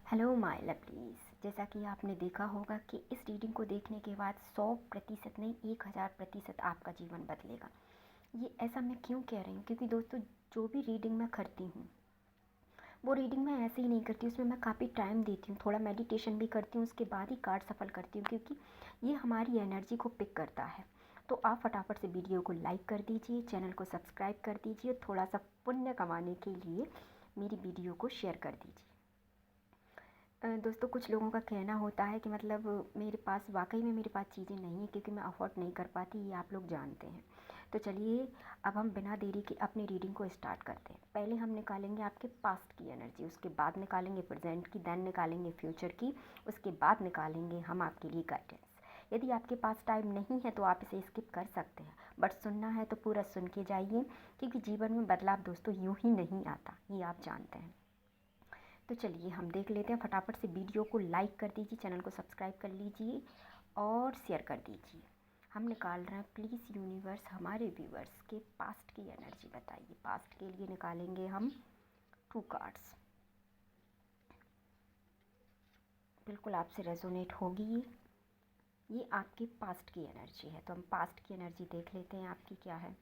Hello my lovelies. जैसा कि आपने देखा होगा कि इस रीडिंग को देखने के बाद 100% नहीं 1000% आपका जीवन बदलेगा। ये ऐसा मैं क्यों कह रही हूँ, क्योंकि दोस्तों जो भी रीडिंग मैं करती हूँ वो रीडिंग मैं ऐसे ही नहीं करती, उसमें मैं काफ़ी टाइम देती हूँ, थोड़ा मेडिटेशन भी करती हूँ, उसके बाद ही कार्ड सफल करती हूँ, क्योंकि ये हमारी एनर्जी को पिक करता है। तो आप फटाफट से वीडियो को लाइक कर दीजिए, चैनल को सब्सक्राइब कर दीजिए, थोड़ा सा पुण्य कमाने के लिए मेरी वीडियो को शेयर कर दीजिए। दोस्तों कुछ लोगों का कहना होता है कि मतलब मेरे पास वाकई में मेरे पास चीज़ें नहीं है क्योंकि मैं अफोर्ड नहीं कर पाती, ये आप लोग जानते हैं। तो चलिए अब हम बिना देरी के अपनी रीडिंग को स्टार्ट करते हैं। पहले हम निकालेंगे आपके पास्ट की एनर्जी, उसके बाद निकालेंगे प्रेजेंट की, देन निकालेंगे फ्यूचर की, उसके बाद निकालेंगे हम आपके लिए गाइडेंस। यदि आपके पास टाइम नहीं है तो आप इसे स्किप कर सकते हैं, बट सुनना है तो पूरा सुन के जाइए, क्योंकि जीवन में बदलाव दोस्तों यूँ ही नहीं आता, ये आप जानते हैं। तो चलिए हम देख लेते हैं। फटाफट से वीडियो को लाइक कर दीजिए, चैनल को सब्सक्राइब कर लीजिए और शेयर कर दीजिए। हम निकाल रहे हैं प्लीज़ यूनिवर्स हमारे व्यूवर्स के पास्ट की एनर्जी बताइए। पास्ट के लिए निकालेंगे हम 2 कार्ड्स। बिल्कुल आपसे रेजोनेट होगी ये आपकी पास्ट की एनर्जी है। तो हम पास्ट की एनर्जी देख लेते हैं आपकी क्या है।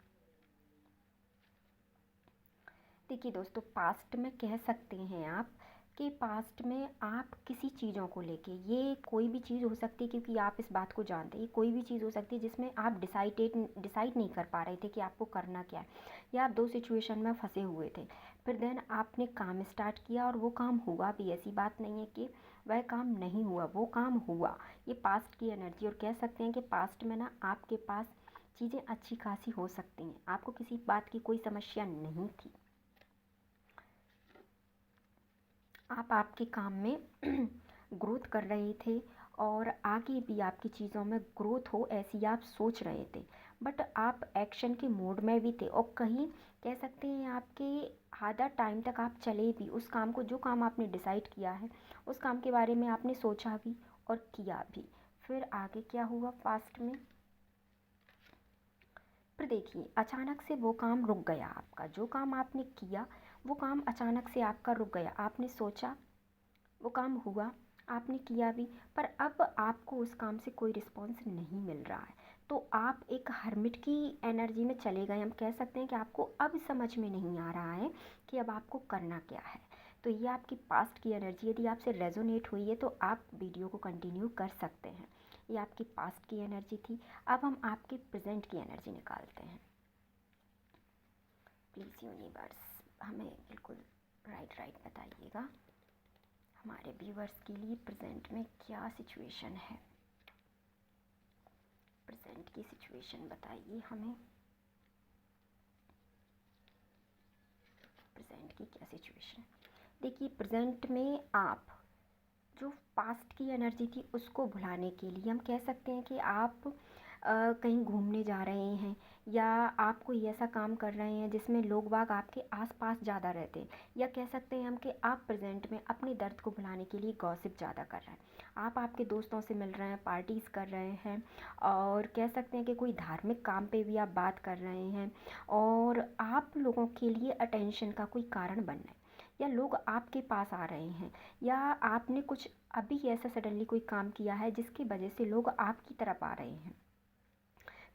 देखिए दोस्तों, पास्ट में कह सकते हैं आप कि पास्ट में आप किसी चीज़ों को लेके, ये कोई भी चीज़ हो सकती है क्योंकि आप इस बात को जानते हैं, ये कोई भी चीज़ हो सकती है जिसमें आप डिसाइड नहीं कर पा रहे थे कि आपको करना क्या है, या आप 2 सिचुएशन में फंसे हुए थे। फिर देन आपने काम स्टार्ट किया और वो काम हुआ भी, ऐसी बात नहीं है कि वह काम नहीं हुआ, वो काम हुआ। ये पास्ट की एनर्जी, और कह सकते हैं कि पास्ट में ना आपके पास चीज़ें अच्छी खासी हो सकती हैं, आपको किसी बात की कोई समस्या नहीं थी, आप आपके काम में ग्रोथ कर रहे थे और आगे भी आपकी चीज़ों में ग्रोथ हो ऐसी आप सोच रहे थे, बट आप एक्शन के मोड में भी थे, और कहीं कह सकते हैं आपके आधा टाइम तक आप चले भी उस काम को, जो काम आपने डिसाइड किया है उस काम के बारे में आपने सोचा भी और किया भी। फिर आगे क्या हुआ पास्ट में, पर देखिए अचानक से वो काम रुक गया आपका, जो काम आपने किया वो काम अचानक से आपका रुक गया। आपने सोचा, वो काम हुआ, आपने किया भी, पर अब आपको उस काम से कोई रिस्पॉन्स नहीं मिल रहा है। तो आप एक हर्मिट की एनर्जी में चले गए। हम कह सकते हैं कि आपको अब समझ में नहीं आ रहा है कि अब आपको करना क्या है। तो ये आपकी पास्ट की एनर्जी, यदि आपसे रेजोनेट हुई है तो आप वीडियो को कंटिन्यू कर सकते हैं। ये आपकी पास्ट की एनर्जी थी। अब हम आपके प्रेजेंट की एनर्जी निकालते हैं। प्लीज़ यूनिवर्स हमें बिल्कुल राइट बताइएगा, हमारे व्यूवर्स के लिए प्रेजेंट में क्या सिचुएशन है। प्रेजेंट की सिचुएशन बताइए हमें, प्रेजेंट की क्या सिचुएशन। देखिए प्रेजेंट में आप जो पास्ट की एनर्जी थी उसको भुलाने के लिए हम कह सकते हैं कि आप कहीं घूमने जा रहे हैं, या आप कोई ऐसा काम कर रहे हैं जिसमें लोग बाग आपके आसपास ज़्यादा रहते हैं, या कह सकते हैं हम कि आप प्रेजेंट में अपने दर्द को भुलाने के लिए गॉसिप ज़्यादा कर रहे हैं। आप आपके दोस्तों से मिल रहे हैं, पार्टीज़ कर रहे हैं, और कह सकते हैं कि कोई धार्मिक काम पे भी आप बात कर रहे हैं, और आप लोगों के लिए अटेंशन का कोई कारण बन रहे हैं, या लोग आपके पास आ रहे हैं, या आपने कुछ अभी ऐसा सडनली कोई काम किया है जिसकी वजह से लोग आपकी तरफ आ रहे हैं।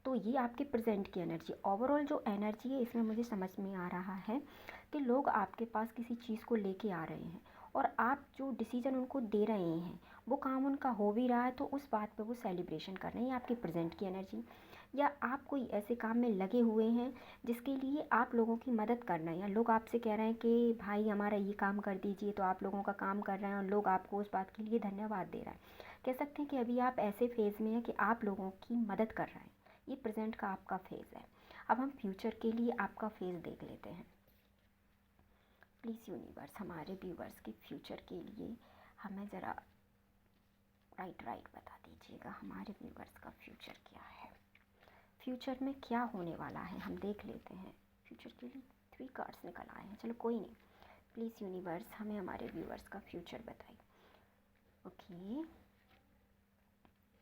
तो ये आपके प्रेजेंट की एनर्जी, ओवरऑल जो एनर्जी है इसमें मुझे समझ में आ रहा है कि लोग आपके पास किसी चीज़ को लेके आ रहे हैं, और आप जो डिसीजन उनको दे रहे हैं वो काम उनका हो भी रहा है, तो उस बात पे वो सेलिब्रेशन कर रहे हैं। आपकी प्रेजेंट की एनर्जी, या आप कोई ऐसे काम में लगे हुए हैं जिसके लिए आप लोगों की मदद कर रहे हैं, या लोग आपसे कह रहे हैं कि भाई हमारा ये काम कर दीजिए, तो आप लोगों का काम कर रहे हैं और लोग आपको उस बात के लिए धन्यवाद दे रहे हैं। कह सकते हैं कि अभी आप ऐसे फेज़ में हैं कि आप लोगों की मदद कर रहे हैं। ये प्रेजेंट का आपका फेज़ है। अब हम फ्यूचर के लिए आपका फेज़ देख लेते हैं। प्लीज़ यूनिवर्स हमारे व्यूवर्स के फ्यूचर के लिए हमें ज़रा राइट बता दीजिएगा, हमारे व्यूवर्स का फ्यूचर क्या है, फ्यूचर में क्या होने वाला है हम देख लेते हैं। फ्यूचर के लिए 3 कार्ड्स निकल आए हैं, चलो कोई नहीं। प्लीज़ यूनिवर्स हमें हमारे व्यूवर्स का फ्यूचर बताइए। ओके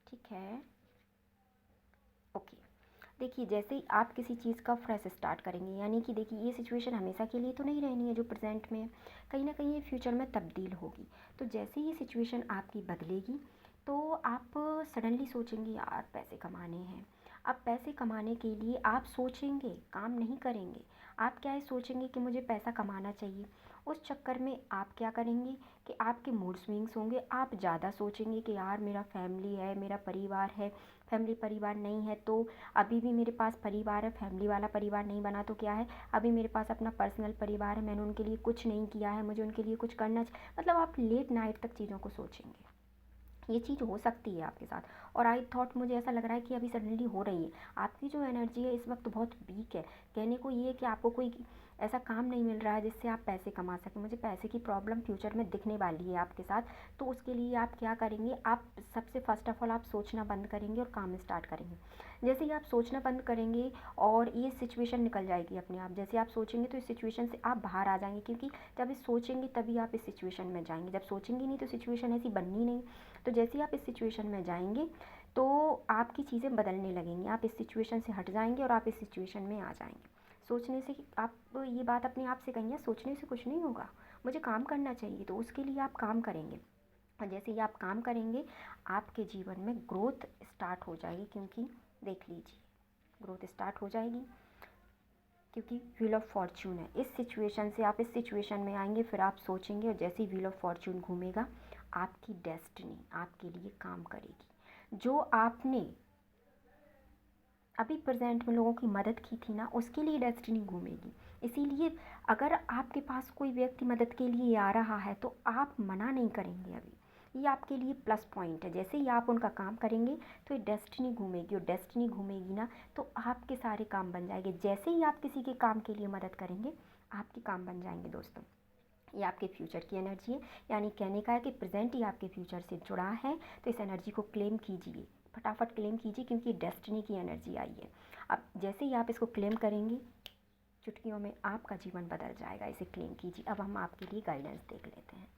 ठीक है, ओके। देखिए जैसे ही आप किसी चीज़ का फ्रेश स्टार्ट करेंगे, यानी कि देखिए ये सिचुएशन हमेशा के लिए तो नहीं रहनी है जो प्रेजेंट में है, कहीं ना कहीं ये फ्यूचर में तब्दील होगी। तो जैसे ही सिचुएशन आपकी बदलेगी तो आप सडनली सोचेंगे यार पैसे कमाने हैं। अब पैसे कमाने के लिए आप सोचेंगे, काम नहीं करेंगे। आप क्या है सोचेंगे कि मुझे पैसा कमाना चाहिए। उस चक्कर में आप क्या करेंगे कि आपके मूड स्विंग्स होंगे, आप ज़्यादा सोचेंगे कि यार मेरा फैमिली है, मेरा परिवार है। फैमिली परिवार नहीं है तो अभी भी मेरे पास परिवार है, फैमिली वाला परिवार नहीं बना तो क्या है, अभी मेरे पास अपना पर्सनल परिवार है, मैंने उनके लिए कुछ नहीं किया है, मुझे उनके लिए कुछ करना मतलब आप लेट नाइट तक चीज़ों को सोचेंगे। ये चीज़ हो सकती है आपके साथ। और आई थॉट मुझे ऐसा लग रहा है कि अभी सडनली हो रही है। आपकी जो एनर्जी है इस वक्त बहुत वीक है। कहने को ये है कि आपको कोई ऐसा काम नहीं मिल रहा है जिससे आप पैसे कमा सकें। मुझे पैसे की प्रॉब्लम फ्यूचर में दिखने वाली है आपके साथ। तो उसके लिए आप क्या करेंगे, आप सबसे फर्स्ट ऑफ ऑल आप सोचना बंद करेंगे और काम स्टार्ट करेंगे। जैसे ही आप सोचना बंद करेंगे और ये सिचुएशन निकल जाएगी अपने आप। जैसे आप सोचेंगे तो इस सिचुएशन से आप बाहर आ जाएंगे, क्योंकि जब इस सोचेंगे तभी आप इस सिचुएशन में जाएंगे। जब सोचेंगे नहीं तो सिचुएशन ऐसी बननी नहीं। तो जैसे ही आप इस सिचुएशन में जाएंगे तो आपकी चीज़ें बदलने लगेंगी। आप इस सिचुएशन से हट जाएंगे और आप इस सिचुएशन में आ जाएंगे। सोचने से आप ये बात अपने आप से कहिए, सोचने से कुछ नहीं होगा, मुझे काम करना चाहिए। तो उसके लिए आप काम करेंगे और जैसे ही आप काम करेंगे आपके जीवन में ग्रोथ स्टार्ट हो जाएगी। क्योंकि देख लीजिए ग्रोथ स्टार्ट हो जाएगी क्योंकि व्हील ऑफ फॉर्च्यून है। इस सिचुएशन से आप इस सिचुएशन में आएंगे, फिर आप सोचेंगे और जैसे ही व्हील ऑफ फॉर्च्यून घूमेगा आपकी डेस्टिनी आपके लिए काम करेगी। जो आपने अभी प्रेजेंट में लोगों की मदद की थी ना, उसके लिए डेस्टिनी घूमेगी। इसीलिए अगर आपके पास कोई व्यक्ति मदद के लिए आ रहा है तो आप मना नहीं करेंगे। अभी ये आपके लिए प्लस पॉइंट है। जैसे ही आप उनका काम करेंगे तो ये डेस्टिनी घूमेगी और डेस्टिनी घूमेगी ना तो आपके सारे काम बन जाएंगे। जैसे ही आप किसी के काम के लिए मदद करेंगे आपके काम बन जाएंगे दोस्तों। ये आपके फ्यूचर की एनर्जी है। यानी कहने का है कि प्रेजेंट ही आपके फ्यूचर से जुड़ा है। तो इस एनर्जी को क्लेम कीजिए, फटाफट क्लेम कीजिए, क्योंकि डेस्टिनी की एनर्जी आई है। अब जैसे ही आप इसको क्लेम करेंगे चुटकियों में आपका जीवन बदल जाएगा। इसे क्लेम कीजिए। अब हम आपके लिए गाइडेंस देख लेते हैं।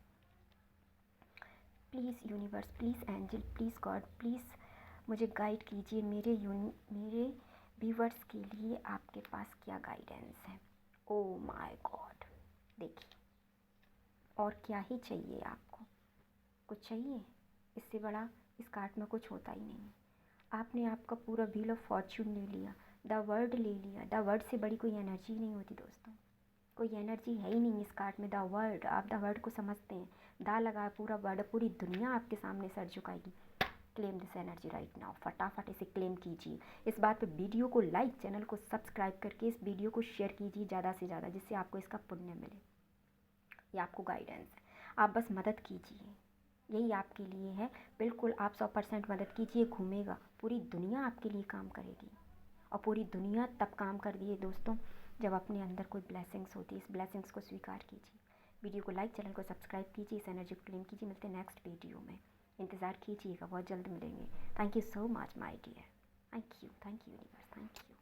Please universe, please angel, please God, please मुझे गाइड कीजिए। मेरे व्यूवर्स के लिए आपके पास क्या गाइडेंस है। ओ माय गॉड, देखिए और क्या ही चाहिए आपको, कुछ चाहिए इससे बड़ा इस कार्ड में कुछ होता ही नहीं है। आपने आपका पूरा व्हील ऑफ फॉर्च्यून ले लिया, द वर्ड ले लिया। द वर्ड से बड़ी कोई एनर्जी नहीं होती दोस्तों, कोई एनर्जी है ही नहीं इस कार्ड में। द वर्ड, आप द वर्ड को समझते हैं, दा लगा पूरा वर्ड, पूरी दुनिया आपके सामने सर झुकाएगी। Claim this energy right now, फटाफट इसे क्लेम कीजिए। इस बात पे वीडियो को लाइक, चैनल को सब्सक्राइब करके इस वीडियो को शेयर कीजिए ज़्यादा से ज़्यादा, जिससे आपको इसका पुण्य मिले। ये आपको गाइडेंस है, आप बस मदद कीजिए, यही आपके लिए है। बिल्कुल आप 100% मदद कीजिए, घूमेगा, पूरी दुनिया आपके लिए काम करेगी। और पूरी दुनिया तब काम कर दिए दोस्तों जब अपने अंदर कोई ब्लेसिंग्स होती है। इस ब्लेसिंग्स को स्वीकार कीजिए। वीडियो को लाइक, चैनल को सब्सक्राइब कीजिए, इस एनर्जी को क्लेम कीजिए। मिलते हैं नेक्स्ट वीडियो में, इंतज़ार कीजिएगा, बहुत जल्द मिलेंगे। Thank you so much my dear, thank you universe, thank you.